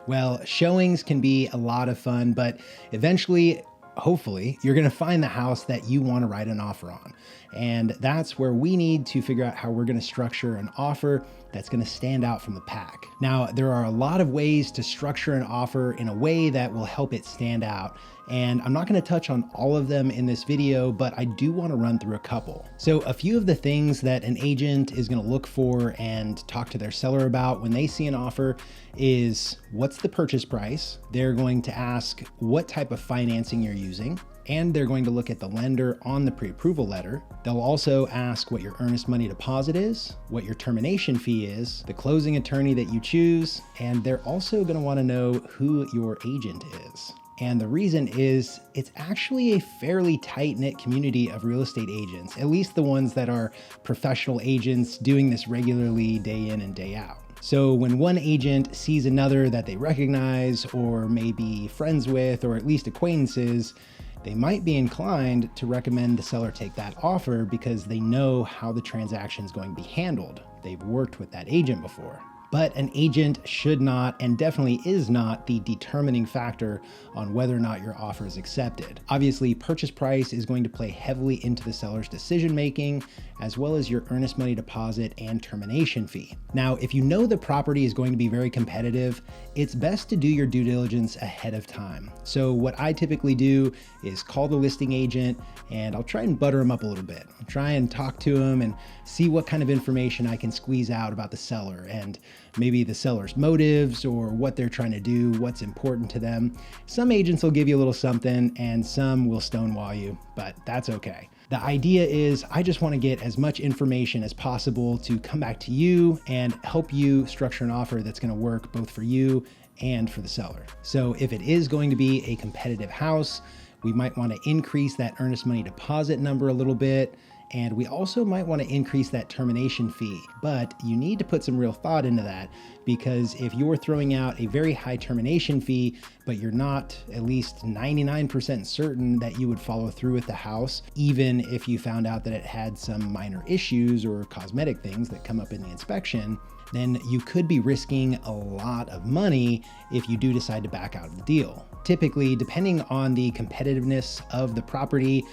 Well, showings can be a lot of fun, but eventually, hopefully, you're gonna find the house that you wanna write an offer on. And that's where we need to figure out how we're gonna structure an offer that's gonna stand out from the pack. Now, there are a lot of ways to structure an offer in a way that will help it stand out. And I'm not gonna touch on all of them in this video, but I do wanna run through a couple. So a few of the things that an agent is gonna look for and talk to their seller about when they see an offer is what's the purchase price? They're going to ask what type of financing you're using, and they're going to look at the lender on the pre-approval letter. They'll also ask what your earnest money deposit is, what your termination fee is, the closing attorney that you choose, and they're also gonna wanna know who your agent is. And the reason is it's actually a fairly tight-knit community of real estate agents, at least the ones that are professional agents doing this regularly day in and day out. So when one agent sees another that they recognize or may be friends with, or at least acquaintances, they might be inclined to recommend the seller take that offer because they know how the transaction is going to be handled. They've worked with that agent before. But an agent should not, and definitely is not, the determining factor on whether or not your offer is accepted. Obviously, purchase price is going to play heavily into the seller's decision-making, as well as your earnest money deposit and termination fee. Now, if you know the property is going to be very competitive, it's best to do your due diligence ahead of time. So what I typically do is call the listing agent and I'll try and butter them up a little bit. I'll try and talk to them and see what kind of information I can squeeze out about the seller and maybe the seller's motives or what they're trying to do, what's important to them. Some agents will give you a little something and some will stonewall you, but that's okay. The idea is I just want to get as much information as possible to come back to you and help you structure an offer that's going to work both for you and for the seller. So if it is going to be a competitive house, we might want to increase that earnest money deposit number a little bit. And we also might want to increase that termination fee, but you need to put some real thought into that, because if you're throwing out a very high termination fee, but you're not at least 99% certain that you would follow through with the house, even if you found out that it had some minor issues or cosmetic things that come up in the inspection, then you could be risking a lot of money if you do decide to back out of the deal. Typically, depending on the competitiveness of the property,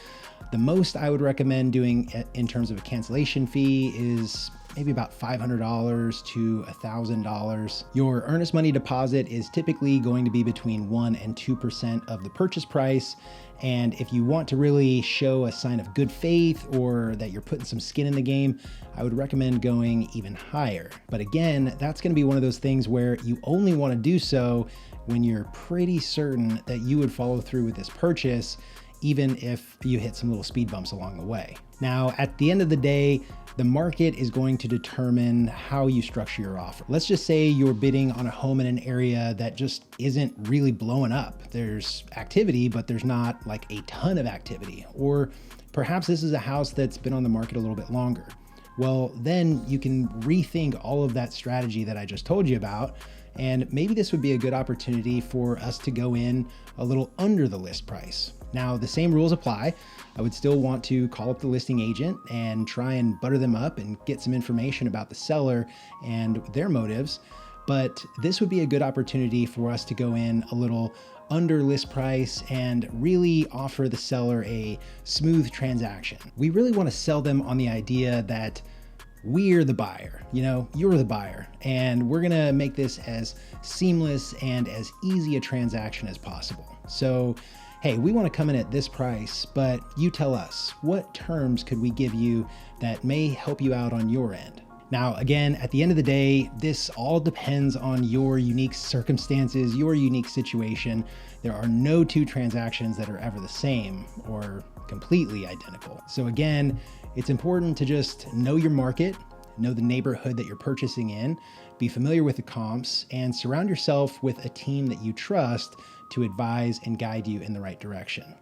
the most I would recommend doing in terms of a cancellation fee is maybe about $500 to $1,000. Your earnest money deposit is typically going to be between 1% and 2% of the purchase price. And if you want to really show a sign of good faith or that you're putting some skin in the game, I would recommend going even higher. But again, that's going to be one of those things where you only want to do so when you're pretty certain that you would follow through with this purchase, even if you hit some little speed bumps along the way. Now, at the end of the day, the market is going to determine how you structure your offer. Let's just say you're bidding on a home in an area that just isn't really blowing up. There's activity, but there's not like a ton of activity. Or perhaps this is a house that's been on the market a little bit longer. Well, then you can rethink all of that strategy that I just told you about. And maybe this would be a good opportunity for us to go in a little under the list price. Now, the same rules apply. I would still want to call up the listing agent and try and butter them up and get some information about the seller and their motives. But this would be a good opportunity for us to go in a little under list price and really offer the seller a smooth transaction. We really want to sell them on the idea that we're the buyer, you're the buyer, and we're gonna make this as seamless and as easy a transaction as possible. So, hey, we wanna come in at this price, but you tell us, what terms could we give you that may help you out on your end? Now, again, at the end of the day, this all depends on your unique circumstances, your unique situation. There are no two transactions that are ever the same or completely identical. So again, it's important to just know your market, know the neighborhood that you're purchasing in, be familiar with the comps, and surround yourself with a team that you trust to advise and guide you in the right direction.